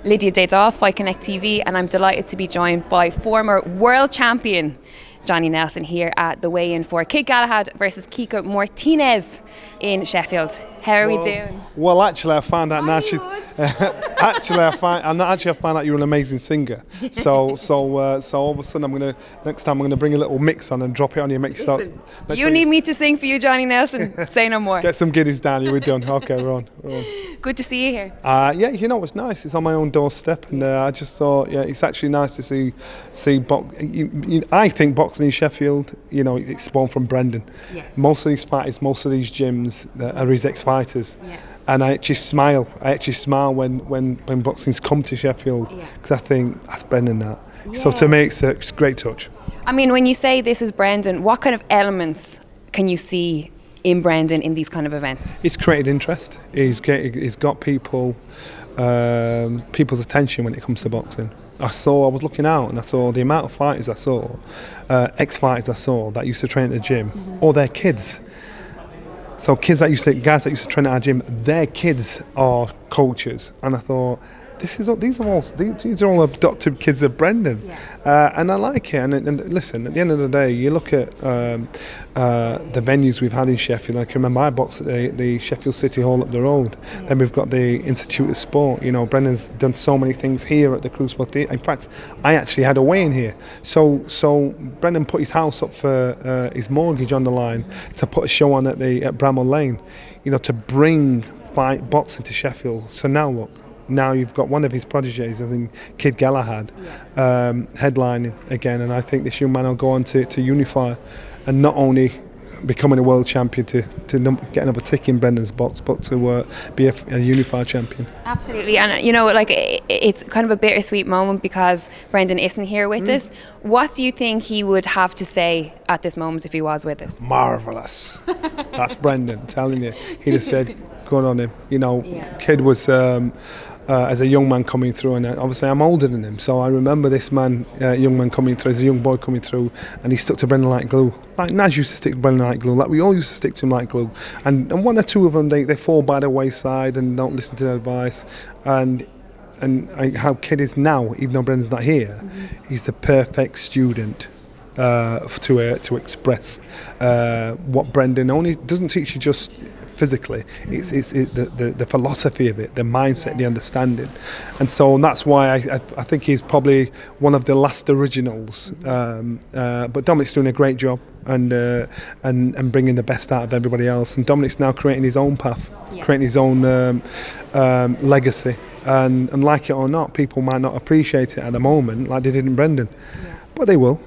Lydia Des Dolles, Fight Connect TV, and I'm delighted to be joined by former world champion Johnny Nelson here at the weigh-in for Kid Galahad versus Kiko Martinez in Sheffield. How are we doing? Well, actually, I found out now she's. I found out you're an amazing singer. So all of a sudden, next time I'm gonna bring a little mix on and drop it on you. You need me to sing for you, Johnny Nelson. Say no more. Get some giddies down. We're done. Okay, we're on. Good to see you here. Yeah, it's nice. It's on my own doorstep, and I just thought, it's actually nice to see I think boxing in Sheffield, it's spawned from Brendan. Yes. Most of these fighters, most of these gyms are his ex-fighters. Yeah. And I actually smile when boxing's come to Sheffield, because I think that's Brendan that. Yes. So to me, it's a great touch. I mean, when you say this is Brendan, what kind of elements can you see in Brendan in these kind of events? He's created interest. He's got people's attention when it comes to boxing. I was looking out and I saw the amount of fighters I saw, ex-fighters I saw that used to train at the gym, or their kids. So guys that used to train at our gym, their kids are coaches, and I thought, these are all adopted kids of Brendan, and I like it. And listen, at the end of the day, you look at the venues we've had in Sheffield. I can remember I boxed at the Sheffield City Hall up the road. Then we've got the Institute of Sport. Brendan's done so many things here at the Cruiserweight Theatre. In fact, I actually had a weigh-in here. So Brendan put his house up for his mortgage on the line to put a show on at Bramall Lane. To bring fight boxing to Sheffield. So now look. Now you've got one of his prodigies, I think, Kid Galahad, headlining again, and I think this young man will go on to unify, and not only becoming a world champion to get another tick in Brendan's box, but to be a unified champion. Absolutely, and it's kind of a bittersweet moment because Brendan isn't here with us. What do you think he would have to say at this moment if he was with us? Marvellous. That's Brendan, I'm telling you. He'd have said, good on him. Kid was as a young man coming through, and obviously I'm older than him, so I remember this man, young man coming through, as a young boy coming through, and he stuck to Brendan like glue. Like Naz used to stick to Brendan like glue, like we all used to stick to him like glue. And one or two of them, they fall by the wayside and don't listen to their advice. And how Kid is now, even though Brendan's not here, he's the perfect student to express what Brendan only doesn't teach you just physically. It's the philosophy of it, the mindset, the understanding, and so that's why I think he's probably one of the last originals. But Dominic's doing a great job and bringing the best out of everybody else. And Dominic's now creating his own path, creating his own legacy. And like it or not, people might not appreciate it at the moment, like they did in Brendan, but they will.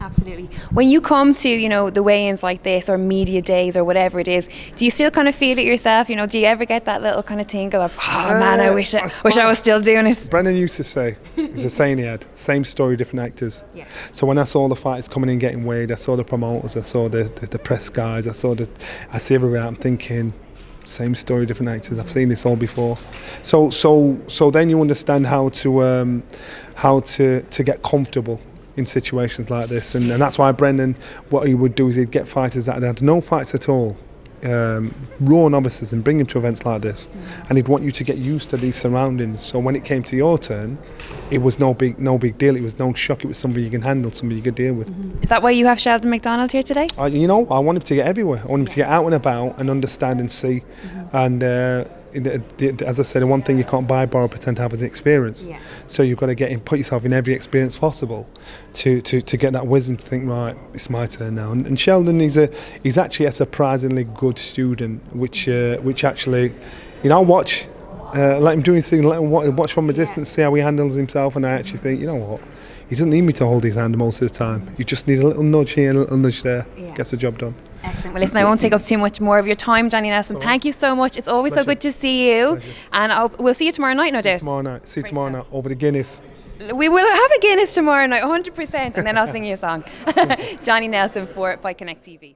Absolutely. When you come to, the weigh-ins like this or media days or whatever it is, do you still kind of feel it yourself? Do you ever get that little kind of tingle of, I wish I was still doing it? Brendan used to say, it's a saying he had, same story, different actors. Yeah. So when I saw the fighters coming in getting weighed, I saw the promoters, I saw the press guys, I see everywhere, I'm thinking, same story, different actors. I've seen this all before. So then you understand how to get comfortable in situations like this, and that's why Brendan, what he would do is he'd get fighters that had no fights at all, raw novices, and bring them to events like this, and he'd want you to get used to these surroundings, so when it came to your turn, it was no big deal, it was no shock, it was something you can handle, something you could deal with. Is that why you have Sheldon McDonald here today? I want him to get everywhere. I want him to get out and about and understand and see, and as I said, the one thing you can't buy, borrow, pretend to have is experience. Yeah. So you've got to put yourself in every experience possible to get that wisdom to think, right, it's my turn now. And Sheldon, he's actually a surprisingly good student, which actually, I'll watch, let him do his thing, let him watch from a distance, see how he handles himself, and I actually think, you know what, he doesn't need me to hold his hand most of the time. You just need a little nudge here, a little nudge there, gets the job done. Excellent. Well, listen, I won't take up too much more of your time, Johnny Nelson. Thank you so much. It's always so good to see you. Pleasure. And we'll see you tomorrow night, no doubt. See you tomorrow night over the Guinness. We will have a Guinness tomorrow night, 100%, and then I'll sing you a song. Johnny Nelson for Fight Connect TV.